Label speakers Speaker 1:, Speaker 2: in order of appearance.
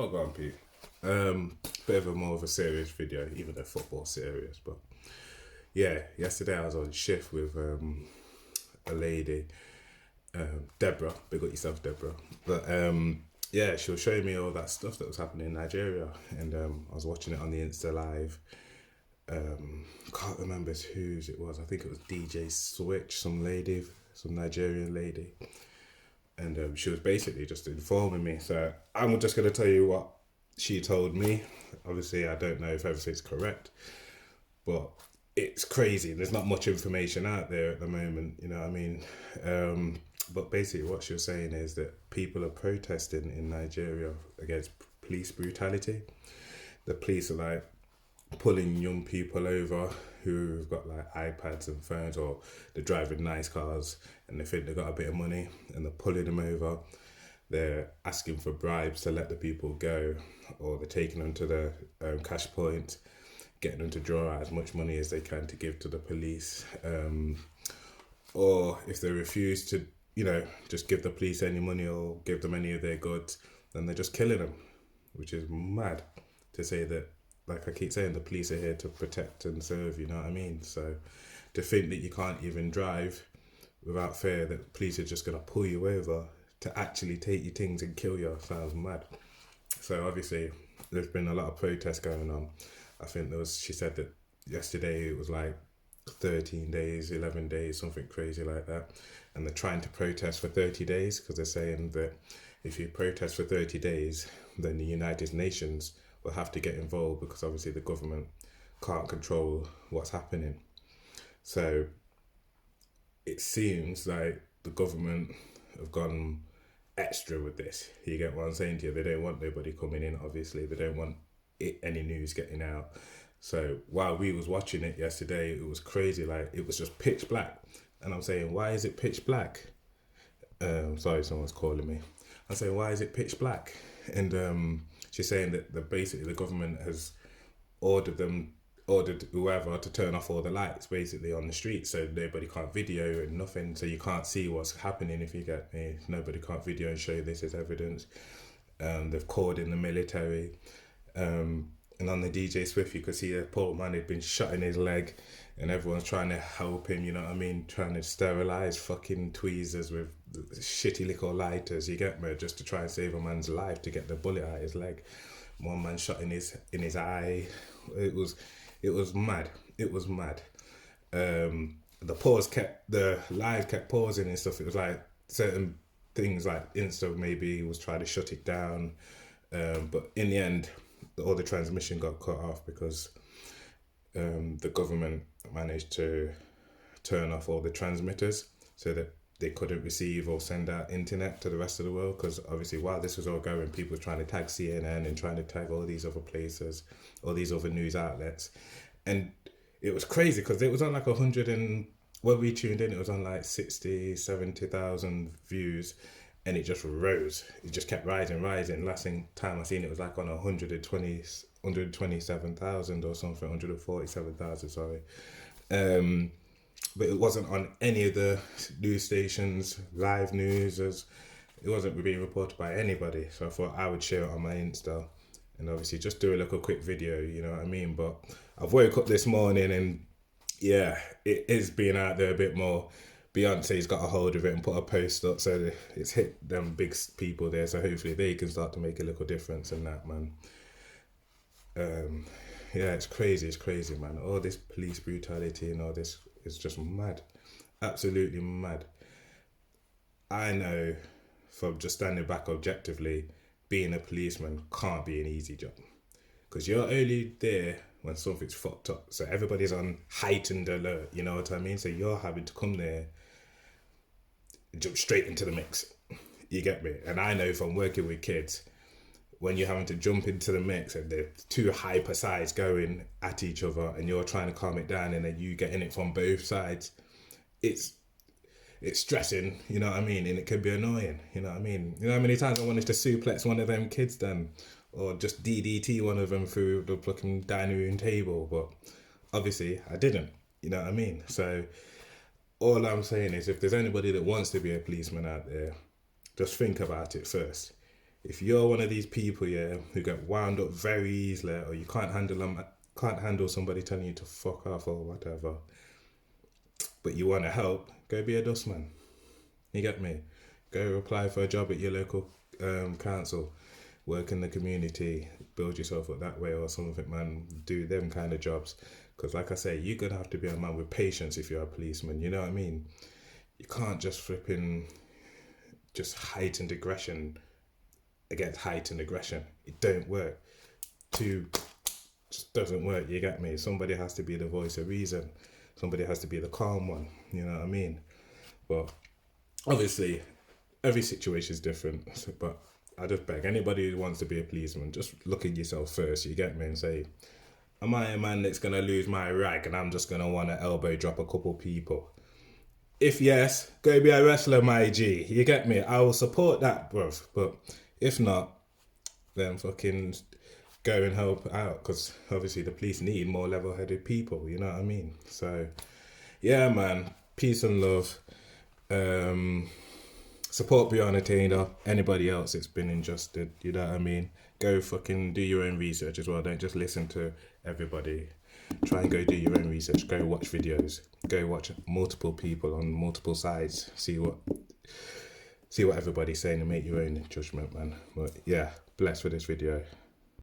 Speaker 1: Oh, go on, Pete. Bit of a more of a serious video, even though football's serious. But yeah, yesterday I was on shift with a lady, Deborah. Big up yourself, Deborah. But yeah, she was showing me all that stuff that was happening in Nigeria, and I was watching it on the Insta Live. Can't remember whose it was. I think it was DJ Switch, some lady, some Nigerian lady, and she was basically just informing me. So I'm just going to tell you what she told me. Obviously, I don't know if everything's correct, but it's crazy. There's not much information out there at the moment, you know what I mean? But basically what she was saying is that people are protesting in Nigeria against police brutality. The police are like pulling young people over who've got like iPads and phones, or they're driving nice cars and they think they got a bit of money, and they're pulling them over. They're asking for bribes to let the people go, or they're taking them to the cash point, getting them to draw out as much money as they can to give to the police. Or if they refuse to, just give the police any money or give them any of their goods, then they're just killing them, which is mad to say that. Like I keep saying, the police are here to protect and serve, you know what I mean? So to think that you can't even drive without fear that the police are just going to pull you over to actually take your things and kill you sounds mad. So obviously there's been a lot of protests going on. I think she said that yesterday it was like 13 days, 11 days, something crazy like that. And they're trying to protest for 30 days because they're saying that if you protest for 30 days, then the United Nations will have to get involved, because obviously the government can't control what's happening. So it seems like the government have gone extra with this. You get what I'm saying to you? They don't want nobody coming in, obviously. They don't want any news getting out. So while we was watching it yesterday, it was crazy. Like, it was just pitch black. And I'm saying, why is it pitch black? Sorry, someone's calling me. I'm saying, why is it pitch black? And she's saying that basically the government has ordered whoever to turn off all the lights basically on the street, so nobody can't video and nothing, so you can't see what's happening, if you get me. Nobody can't video and show this as evidence. They've called in the military. And on the DJ Swift, you could see a poor man had been shot in his leg, and everyone's trying to help him, you know what I mean? Trying to sterilise fucking tweezers with shitty little lighters, you get me? Just to try and save a man's life, to get the bullet out of his leg. One man shot in his eye. It was mad. It was mad. The live kept pausing and stuff. It was like certain things like Insta maybe was trying to shut it down. But in the end, all the transmission got cut off because the government managed to turn off all the transmitters so that they couldn't receive or send out internet to the rest of the world. Because obviously while this was all going, people were trying to tag CNN and trying to tag all these other places, all these other news outlets. And it was crazy because it was on like 100 and when we tuned in, it was on like 60, 70,000 views. And it just rose. It just kept rising. Last time I seen it was like on 127,000 or something, 147,000, sorry. But it wasn't on any of the news stations, live news. It wasn't being reported by anybody. So I thought I would share it on my Insta and obviously just do a little quick video, you know what I mean? But I've woke up this morning and yeah, it is being out there a bit more. Beyonce's got a hold of it and put a post up, so it's hit them big people there, so hopefully they can start to make a little difference in that, man. Yeah, it's crazy, man. All this police brutality and all this is just mad. Absolutely mad. I know from just standing back objectively, being a policeman can't be an easy job. Because you're only there when something's fucked up. So everybody's on heightened alert, you know what I mean? So you're having to come there, jump straight into the mix. You get me? And I know from working with kids, when you're having to jump into the mix and they're two hyper sides going at each other and you're trying to calm it down and then you getting it from both sides, it's stressing, you know what I mean? And it can be annoying, you know what I mean? You know how many times I wanted to suplex one of them kids then? Or just DDT one of them through the fucking dining room table, but obviously I didn't, you know what I mean? So all I'm saying is, if there's anybody that wants to be a policeman out there, just think about it first. If you're one of these people, yeah, who get wound up very easily, or you can't handle somebody telling you to fuck off or whatever, but you want to help, go be a dustman. You get me? Go apply for a job at your local council, work in the community, build yourself up that way or something, man. Do them kind of jobs. Because like I say, you're going to have to be a man with patience if you're a policeman, you know what I mean? You can't just just heightened aggression against heightened aggression. It don't work. Just doesn't work, you get me? Somebody has to be the voice of reason. Somebody has to be the calm one, you know what I mean? But obviously, every situation is different. But I just beg anybody who wants to be a policeman, just look at yourself first, you get me? And say, am I a man that's going to lose my rag and I'm just going to want to elbow drop a couple people? If yes, go be a wrestler, my G. You get me? I will support that, bruv. But if not, then fucking go and help out. Because obviously the police need more level-headed people. You know what I mean? So, yeah, man. Peace and love. Support Breonna Taylor. Anybody else that's been injustice. You know what I mean? Go fucking do your own research as well. Don't just listen to everybody. Try and go do your own research. Go watch videos. Go watch multiple people on multiple sides. See what everybody's saying and make your own judgment, man. But yeah, blessed for this video.